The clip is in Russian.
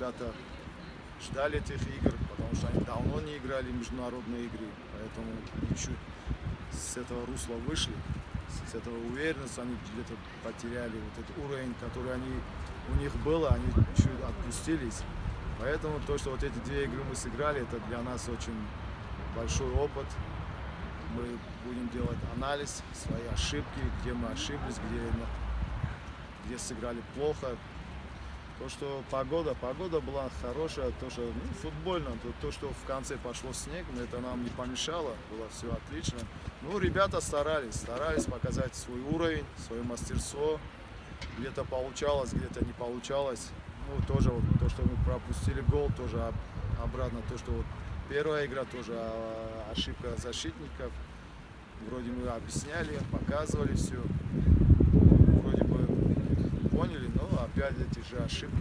ребята ждали этих игр, потому что они давно не играли в международные игры, поэтому чуть с этого русла вышли, с этого уверенности они где-то потеряли вот этот уровень, который у них было, они чуть отпустились. Поэтому то, что вот эти две игры мы сыграли, это для нас очень большой опыт. Мы будем делать анализ, свои ошибки, где мы ошиблись, где сыграли плохо. То, что погода была хорошая, то, что футбольно, то, что в конце пошло снег, но это нам не помешало, было все отлично. Ну, ребята старались показать свой уровень, свое мастерство. Где-то получалось, где-то не получалось. Ну, тоже вот то, что мы пропустили гол, тоже обратно то, что вот первая игра, тоже ошибка защитников. Вроде мы объясняли, показывали все. Вроде бы поняли, но опять эти же ошибки.